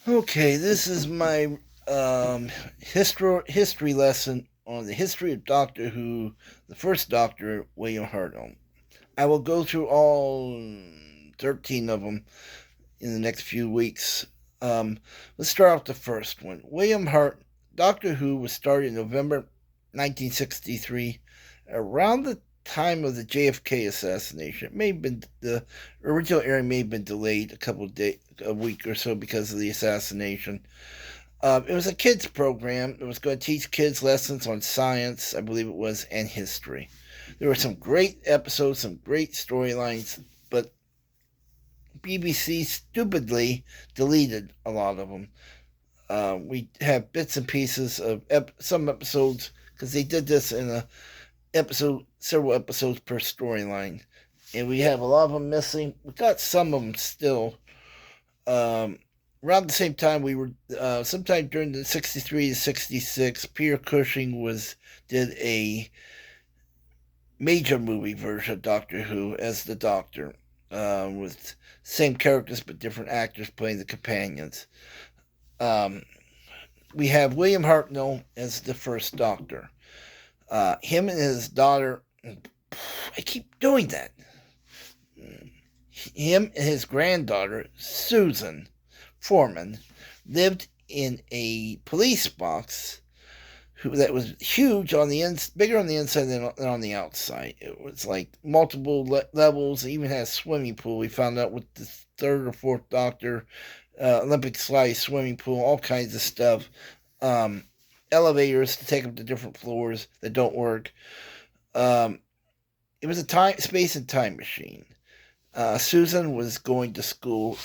Okay, this is my history lesson on the history of Doctor Who, the first Doctor, William Hartnell. I will go through all 13 of them in the next few weeks. Um, let's start off the first one. Doctor Who was started in November 1963, around the time of the JFK assassination. It may have been the original airing may have been delayed a week or so because of the assassination. It was a kids program. It was going to teach kids lessons on science, I believe it was, and history. There were some great episodes, some great storylines, but BBC stupidly deleted a lot of them. We have bits and pieces of some episodes because they did this in several episodes per storyline, and we have a lot of them missing. We got some of them still. Um, Around the same time, we were sometime during the '63 to '66. Peter Cushing did a major movie version of Doctor Who as the Doctor, with same characters but different actors playing the companions. Um, we have William Hartnell as the first Doctor. Him and his daughter. I keep doing that. Him and his granddaughter, Susan Foreman, lived in a police box that was huge bigger on the inside than on the outside. It was like multiple levels. It even had a swimming pool. We found out with the third or fourth Doctor, Olympic size swimming pool, all kinds of stuff. Um, Elevators to take them to different floors that don't work. Um, it was a space and time machine. Susan was going to school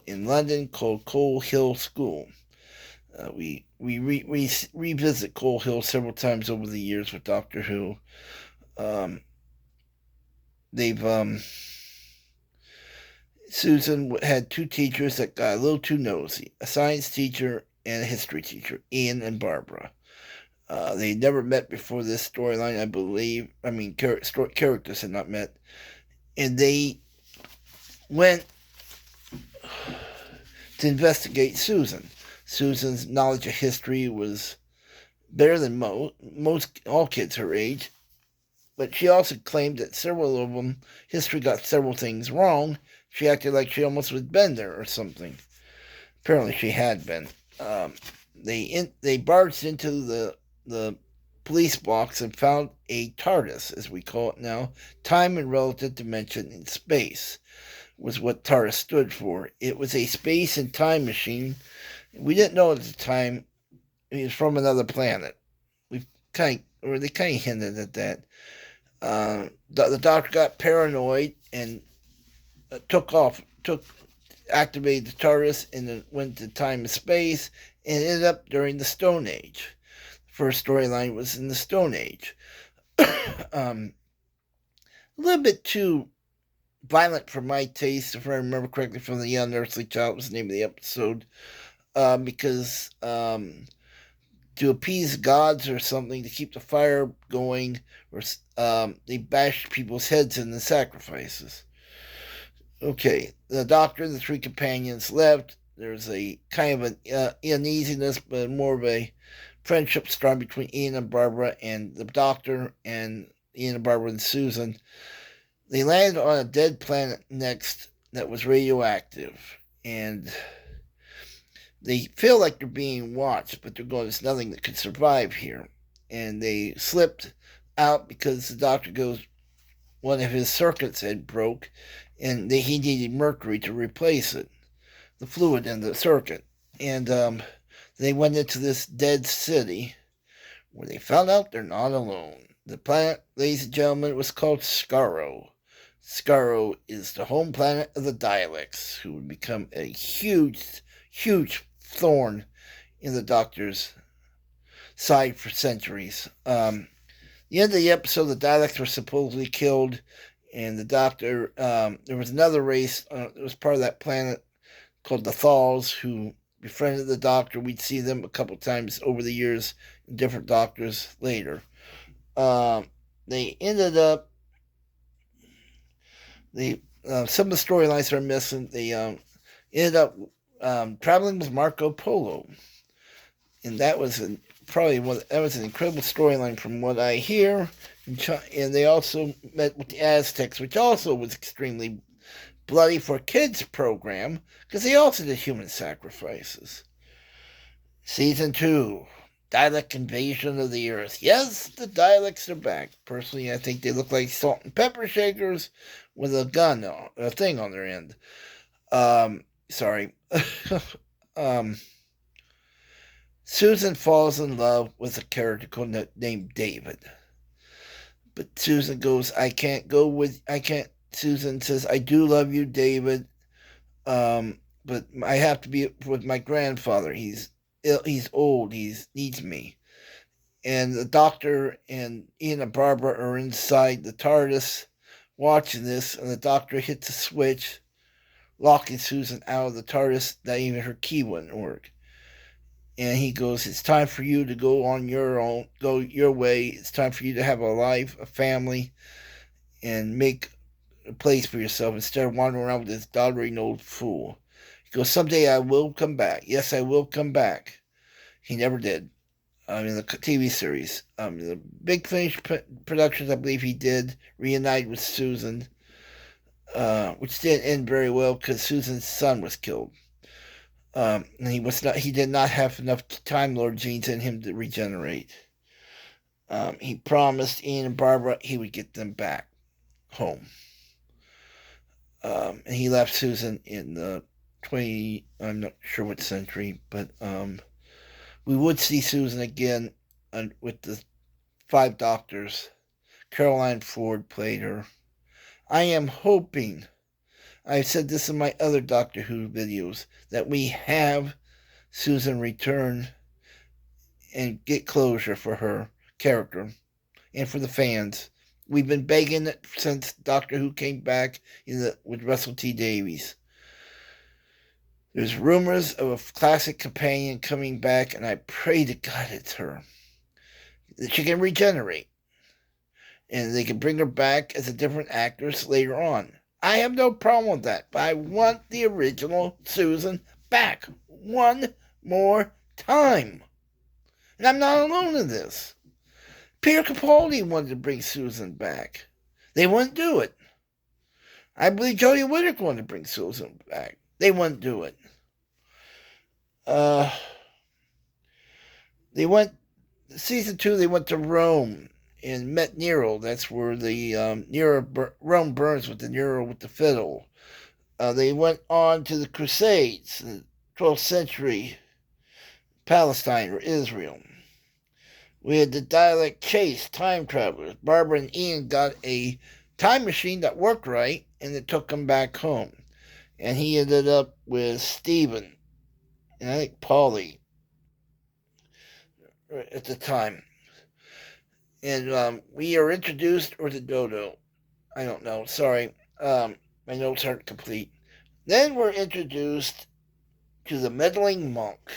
in London called Coal Hill School. We revisit Coal Hill several times over the years with Doctor Who. Um, they've Susan had two teachers that got a little too nosy: a science teacher and a history teacher, Ian and Barbara. They never met before this storyline, I believe. I mean, characters had not met, and they went to investigate Susan. Susan's knowledge of history was better than most all kids her age, but she also claimed that several of them history got several things wrong. She acted like she almost was been there or something. Apparently, she had been. Um, they barged into the police box and found a TARDIS, as we call it now, time and relative dimension in space was what TARDIS stood for. It was a space and time machine. We didn't know at the time it was from another planet. They kind of hinted at that. The doctor got paranoid and activated the TARDIS and then went to time and space and ended up during the Stone Age. The first storyline was in the Stone Age. A little bit too violent for my taste, if I remember correctly, from the Unearthly Child was the name of the episode. Because to appease gods or something to keep the fire going, or they bashed people's heads in the sacrifices. Okay, the doctor and the three companions left. There's a kind of an uneasiness, but more of a friendship starting between Ian and Barbara and the doctor, and Ian and Barbara and Susan. They landed on a dead planet next that was radioactive, and they feel like they're being watched, but they're going, there's nothing that could survive here. And they slipped out because the doctor goes, one of his circuits had broke, and he needed mercury to replace it, the fluid in the circuit. And they went into this dead city where they found out they're not alone. The planet, ladies and gentlemen, was called Skaro. Skaro is the home planet of the Daleks, who would become a huge thorn in the Doctor's side for centuries. The end of the episode, the Daleks were supposedly killed, and the Doctor, there was another race that was part of that planet called the Thals, who befriended the Doctor. We'd see them a couple times over the years in different Doctors later. They ended up, some of the storylines are missing. They ended up Traveling with Marco Polo, and that was that was an incredible storyline from what I hear. And they also met with the Aztecs, which also was extremely bloody for a kids program because they also did human sacrifices. Season 2, Dalek Invasion of the Earth. Yes, the Daleks are back. Personally, I think they look like salt and pepper shakers with a gun, a thing on their end. Sorry. um, Susan falls in love with a character named David. But Susan goes, I can't. Susan says, I do love you, David. But I have to be with my grandfather. He's ill, he's old, he needs me. And the doctor and Ian and Barbara are inside the TARDIS watching this, and the doctor hits a switch, locking Susan out of the TARDIS, that even her key wouldn't work. And he goes, it's time for you to go on your own, go your way. It's time for you to have a life, a family, and make a place for yourself instead of wandering around with this doddering old fool. He goes, someday I will come back. Yes, I will come back. He never did. In the TV series. The Big Finish productions, I believe he did reunite with Susan, which didn't end very well because Susan's son was killed. And he did not have enough Time Lord genes in him to regenerate. He promised Ian and Barbara he would get them back home. And he left Susan in the I'm not sure what century, but we would see Susan again with the 5 Doctors. Caroline Ford played her. I am hoping, I've said this in my other Doctor Who videos, that we have Susan return and get closure for her character and for the fans. We've been begging it since Doctor Who came back with Russell T Davies. There's rumors of a classic companion coming back, and I pray to God it's her. That she can regenerate. And they can bring her back as a different actress later on. I have no problem with that, but I want the original Susan back one more time. And I'm not alone in this. Peter Capaldi wanted to bring Susan back. They wouldn't do it. I believe Jodie Whittaker wanted to bring Susan back. They wouldn't do it. Season 2, they went to Rome and met Nero. That's where the Rome burns with the Nero with the fiddle. They went on to the Crusades, in the 12th century, Palestine or Israel. We had the Dalek chase, time travelers. Barbara and Ian got a time machine that worked right, and it took them back home. And he ended up with Stephen, and I think Polly at the time. And we are introduced, or the Dodo. I don't know. Sorry. My notes aren't complete. Then we're introduced to the Meddling Monk.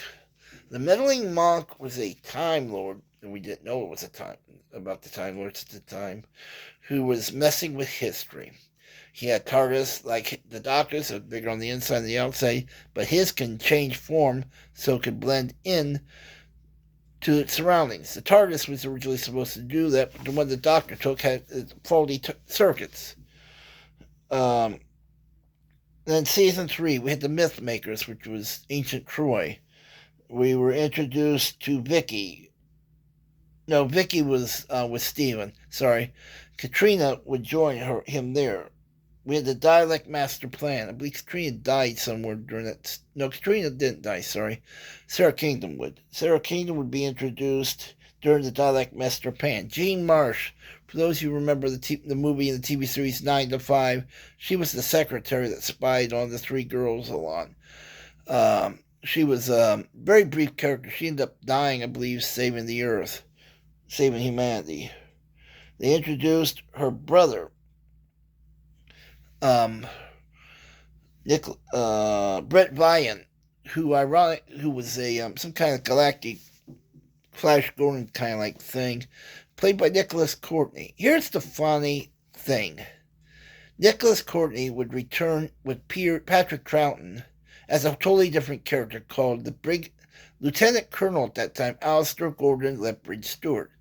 The Meddling Monk was a Time Lord, and we didn't know it was about the Time Lords at the time, who was messing with history. He had TARDIS like the Doctor's, so bigger on the inside and the outside, but his can change form so it could blend in to its surroundings. The TARDIS was originally supposed to do that, but the one the Doctor took had faulty circuits. Then season 3, we had the Myth Makers, which was ancient Troy. We were introduced to Vicky. No, Vicky was with Stephen. Sorry. Katrina would join him there. We had the Dalek Master Plan. I believe Katrina died somewhere during that. No, Katrina didn't die, sorry. Sarah Kingdom would. Sarah Kingdom would be introduced during the Dalek Master Plan. Jean Marsh, for those who remember the movie and the TV series 9 to 5, she was the secretary that spied on the 3 girls a lot. She was a very brief character. She ended up dying, I believe, saving the Earth, saving humanity. They introduced her brother, Brett Vian, who was a some kind of galactic Flash Gordon kind of like thing, played by Nicholas Courtney. Here's the funny thing: Nicholas Courtney would return with Patrick Troughton as a totally different character called Lieutenant Colonel at that time, Alistair Gordon Lethbridge Stewart.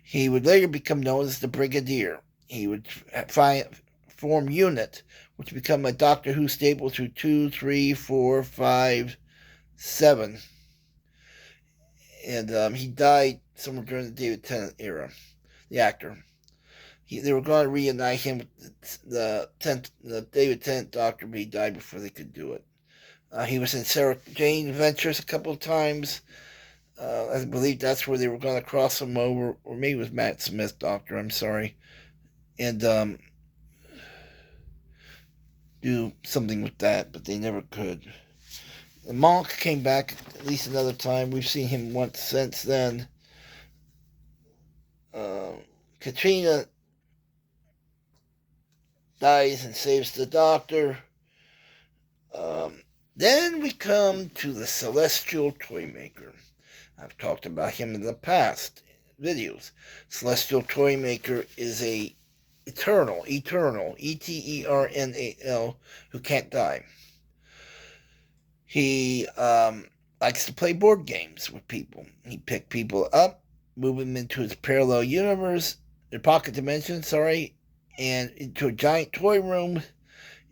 He would later become known as the Brigadier. He would form Unit, which would become a Doctor Who stable through 2, 3, 4, 5, 7. And he died somewhere during the David Tennant era, the actor. They were going to reunite him with the David Tennant Doctor, but he died before they could do it. He was in Sarah Jane Adventures a couple of times. I believe that's where they were going to cross him over, or maybe it was Matt Smith Doctor, I'm sorry, and do something with that, but they never could. Monk came back at least another time. We've seen him once since then. Katrina dies and saves the Doctor. Then we come to the Celestial Toymaker. I've talked about him in the past videos. Celestial Toymaker is a eternal, Eternal, who can't die. He likes to play board games with people. He pick people up, move them into his parallel universe, their pocket dimension, and into a giant toy room,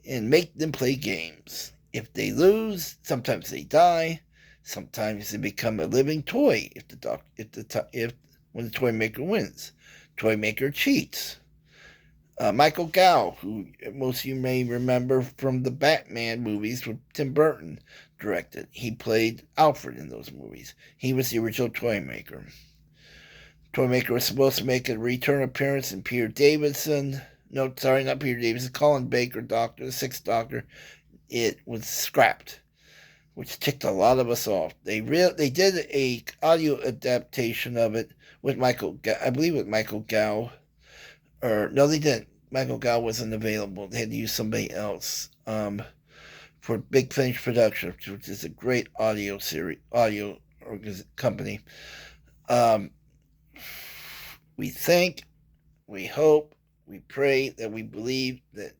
and make them play games. If they lose, sometimes they die. Sometimes they become a living toy. When the toy maker wins, toy maker cheats. Michael Gow, who most of you may remember from the Batman movies with Tim Burton directed. He played Alfred in those movies. He was the original toy maker. Toy maker was supposed to make a return appearance in Peter Davison. No, sorry, not Peter Davison. Colin Baker Doctor, the Sixth Doctor. It was scrapped, which ticked a lot of us off. They did a audio adaptation of it with I believe with Michael Gow. Or no, they didn't. Michael Gow wasn't available. They had to use somebody else for Big Finish Productions, which is a great audio company. We think, we hope, we pray that we believe that.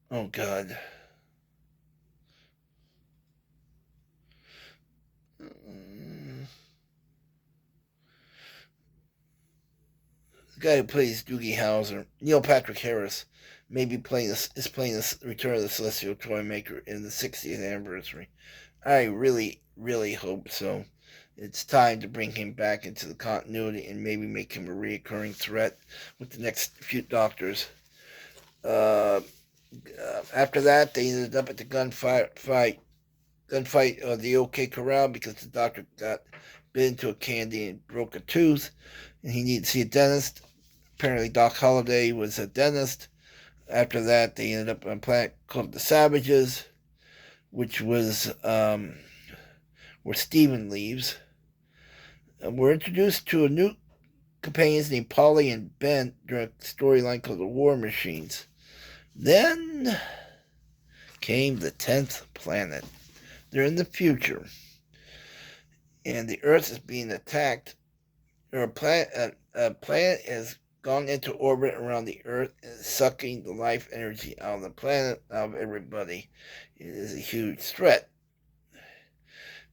Oh God. The guy who plays Doogie Howser, Neil Patrick Harris, may be playing the Return of the Celestial Toymaker in the 60th anniversary. I really, really hope so. It's time to bring him back into the continuity and maybe make him a reoccurring threat with the next few Doctors. After that, they ended up at the gunfight of the OK Corral because the Doctor got bit into a candy and broke a tooth, and he needed to see a dentist. Apparently, Doc Holliday was a dentist. After that, they ended up on a planet called the Savages, which was where Steven leaves. We're introduced to a new companions named Polly and Ben during a storyline called the War Machines. Then came the 10th planet. They're in the future, and the Earth is being attacked. A planet has gone into orbit around the Earth and is sucking the life energy out of the planet, out of everybody. It is a huge threat.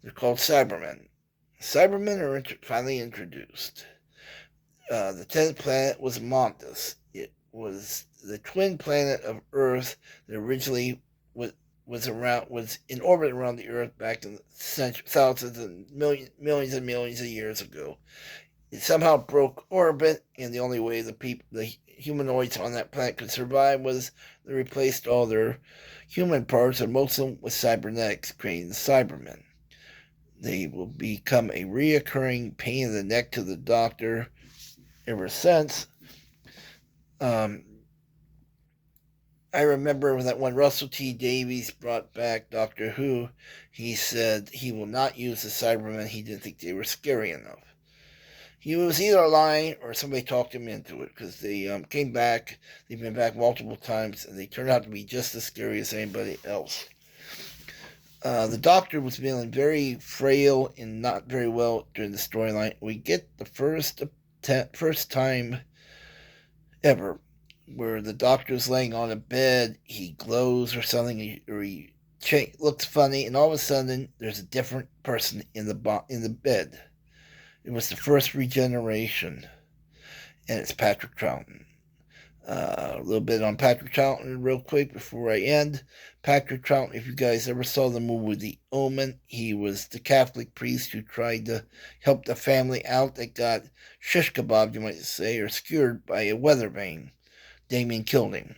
They're called Cybermen. Cybermen are finally introduced. The 10th planet was Montes. It was the twin planet of Earth that originally was in orbit around the Earth back in thousands and millions and millions of years ago. It somehow broke orbit, and the only way the humanoids on that planet could survive was they replaced all their human parts, and most of them with cybernetics, creating the Cybermen. They will become a reoccurring pain in the neck to the Doctor ever since. I remember that when Russell T Davies brought back Doctor Who, he said he will not use the Cybermen. He didn't think they were scary enough. He was either lying or somebody talked him into it, because they came back. They've been back multiple times, and they turned out to be just as scary as anybody else. The Doctor was feeling very frail and not very well during the storyline. We get the first time ever where the doctor's laying on a bed, he glows or something, or he looks funny, and all of a sudden there's a different person in the bed. It was the first regeneration, and it's Patrick Troughton. A little bit on Patrick Troughton real quick before I end. Patrick Troughton, if you guys ever saw the movie The Omen, he was the Catholic priest who tried to help the family out that got shish kebab, you might say, or skewered by a weather vane. Damien killed him.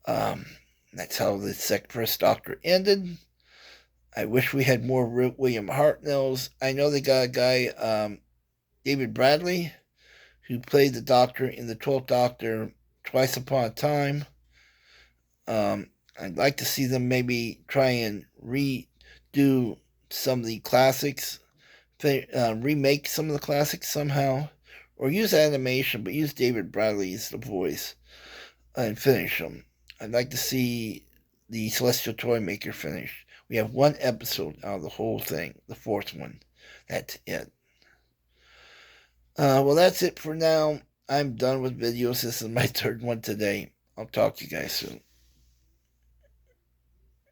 Um, that's how the first Doctor ended. I wish we had more William Hartnells. I know they got a guy, David Bradley, who played the Doctor in the 12th Doctor Twice Upon a Time. I'd like to see them maybe try and redo some of the classics, remake some of the classics somehow, or use animation, but use David Bradley as the voice and finish them. I'd like to see the Celestial Toymaker finish. We have one episode out of the whole thing, the fourth one. That's it. Well, that's it for now. I'm done with videos. This is my third one today. I'll talk to you guys soon.